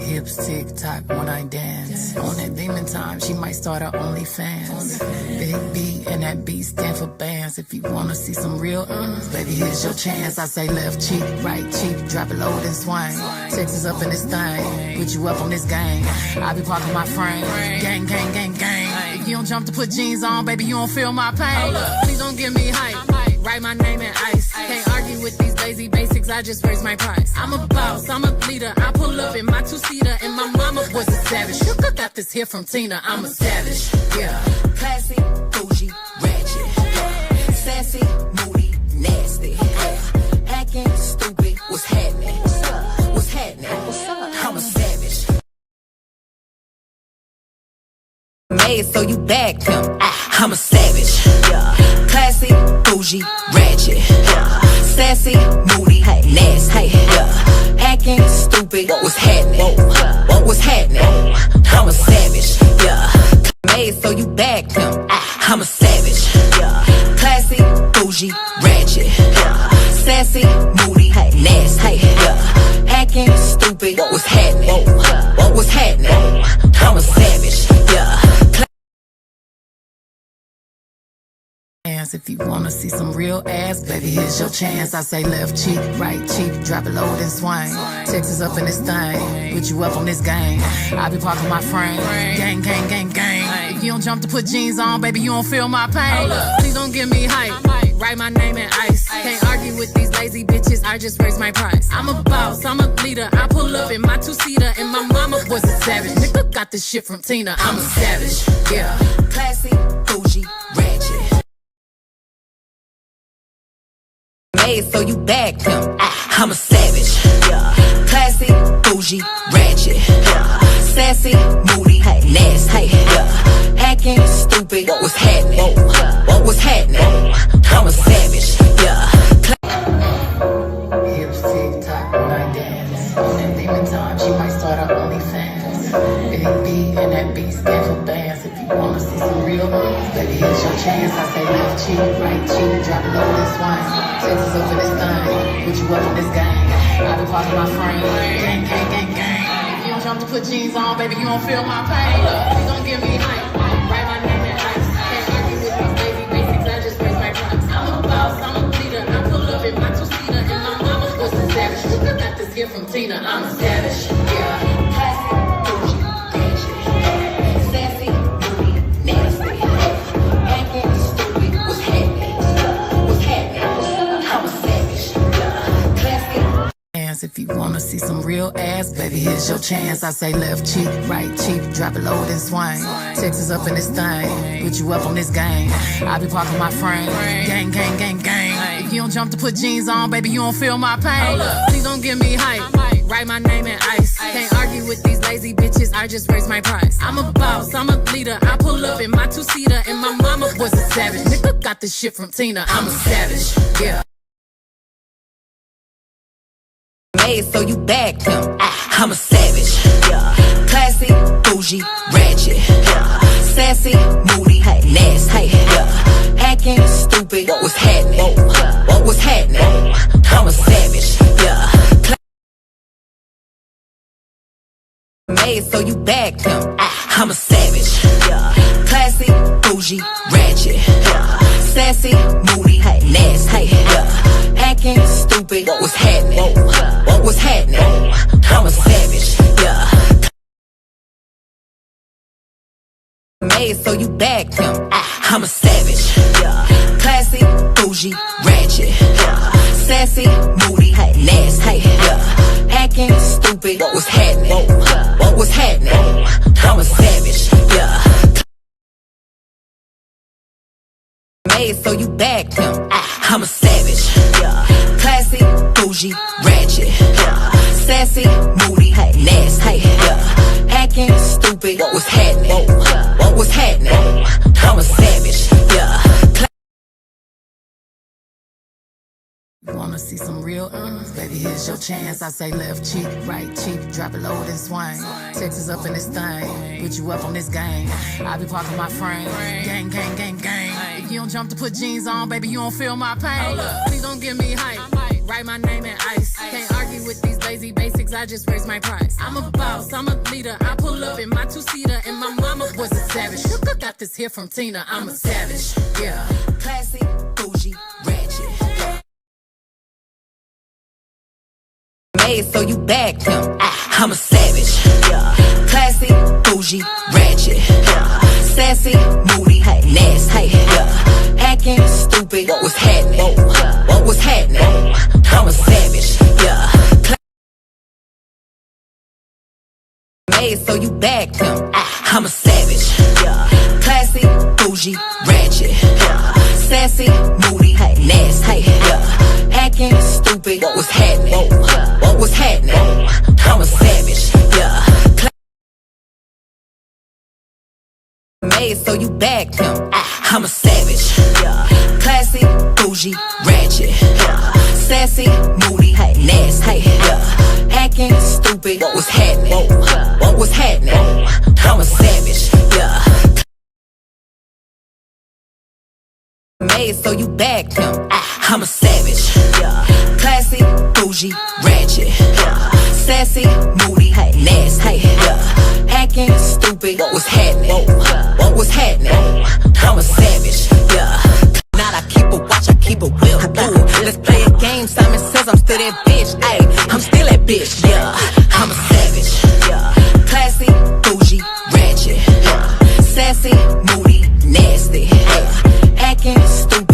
Hips tick tock when I dance. On that demon time, she might start her OnlyFans. Big B and that B stand for bands. If you wanna see some real baby, here's your chance. I say left cheek, right cheek, drop it low then swing. Texas up in this thing, put you up on this game. I be parking my frame, gang, gang, gang, gang. If you don't jump to put jeans on, baby, you don't feel my pain. Please don't give me hype. Write my name in ice. Can't argue with these lazy basics, I just raise my price. I'm a boss, I'm a leader. I pull up in my two-seater, and my mama was a savage. You got this here from Tina, I'm a savage. Yeah. Classy, bougie, ratchet. Yeah. Sassy, moody, nasty. Yeah. Hacking, stupid, what's happening? What's happening? I'm a savage. Made so you bagged him. I'm a savage. Yeah. Classy, bougie, ratchet. Yeah. Sassy, moody, nasty. Yeah. Hacking, stupid, what's happening? What's happening? I'm a savage. Yeah. Made so you bagged him. I'm a savage. Yeah. Classy, bougie, ratchet. Yeah. Sassy, moody, nasty. Yeah. Hacking, stupid, what's happening? What's happening? I'm a savage. Yeah. If you wanna see some real ass, baby, here's your chance. I say left cheek, right cheek, drop it low then swing. Texas up in this thing, put you up on this game. I be parking my frame, gang, gang, gang, gang. If you don't jump to put jeans on, baby, you don't feel my pain. Please don't give me hype. Write my name in ice. Can't argue with these lazy bitches, I just raise my price. I'm a boss, I'm a leader. I pull up in my two-seater, and my mama was a savage. Nigga got this shit from Tina, I'm a savage. Yeah. Classy, bougie, ratchet. Made so you bagged him. I'm a savage. Yeah. Classy, bougie, ratchet. Yeah. Sassy, moody, nasty. Yeah. Hacking, stupid, what's happening? What's happening? I'm a savage. Yeah. Hips tick tock when I dance. On that demon time, she might start her OnlyFans. Big B and that B stand for bands. If you wanna see some real baby, here's your chance. I say left cheek, right cheek, drop it low this wine. Texas up in this thing, put you up on this game. I be parking my frame, gang, gang, gang, gang. If you don't jump to put jeans on, baby, you don't feel my pain. Please don't give me hype. Write my name in ice. Can't argue with these lazy basics, I just raise my price. I'm a boss, I'm a leader. I pull up in my two-seater, and my mama was a savage. You got this here from Tina, I'm a savage. Yeah. Classy, bougie, ratchet. Sassy, moody, nasty. Hacking, stupid, what's happening? What's happening? I'm a savage. Yeah. Classy. If you wanna see some real ass, baby, here's your chance. I say left cheek, right cheek, drop it low then swing. Texas up in this thing, put you up on this game. I be parking my frame, gang, gang, gang, gang. If you don't jump to put jeans on, baby, you don't feel my pain. Please don't give me hype. Write my name in ice. Can't argue with these lazy bitches, I just raise my price. I'm a boss, I'm a leader. I pull up in my two-seater, and my mama was a savage. Nigga got this shit from Tina, I'm a savage. Yeah. Made so you bagged him. I'm a savage. Yeah. Classy, bougie, ratchet. Yeah. Sassy, moody, nasty. Yeah. Hacking, stupid, what's happening? What's happening? I'm a savage. Yeah. Made so you bagged him. I'm a savage. Yeah. Classy, bougie, ratchet. Yeah. Sassy, moody, nasty. Yeah. Hacking, stupid, what's happening? What's happening? I'm a savage. Yeah. Made so you bagged him. I'm a savage. Yeah. Classy, bougie, ratchet. Yeah. Sassy, moody, nasty. Yeah. Hacking, stupid, what's happening? What's happening? I'm a savage. Yeah. Made so you bagged him. I'm a savage. Yeah. Classy, bougie, ratchet. Yeah. Sassy, moody, nasty. Yeah. Hacking, stupid, what's happening? What's happening? I'm a savage. Yeah. You wanna see some real baby, here's your chance. I say left cheek, right cheek, drop it low then swing. Texas up in this thing, put you up on this game. I be parking my frame, gang, gang, gang, gang. If you don't jump to put jeans on, baby, you don't feel my pain. Please don't give me hype. write my name in ice. Can't argue with these lazy basics, I just raise my price. I'm a boss, I'm a leader. I pull up in my two-seater, and my mama was a savage. Got this here from Tina, I'm a savage. Yeah. Classy, bougie, ratchet. Made so you bagged him. I'm a savage. Classy, bougie, ratchet. Sassy, moody, nasty. Acting stupid. What was happening? What was happening? I'm a savage. Made so you bagged him. I'm a savage. Classy, bougie, ratchet. Sassy, moody, nasty. Acting stupid. What was happening? What was happening? I'm a savage. Made so you bagged him. I'm a savage. Classy, bougie, ratchet. Sassy, moody, nasty. Acting stupid. What was happening? What was happening? I'm a savage. Made so you bagged him. I'm a savage. Classy, bougie, ratchet. Sassy, moody, nasty. Acting stupid. What was happening? What was happening? I'm a savage. Now I keep a watch, I keep a whip. Ooh, let's play a game. Simon says I'm still that bitch. Ayy, I'm still that bitch. Yeah, I'm a savage. Classy, bougie, ratchet. Sassy, moody, nasty. Acting stupid.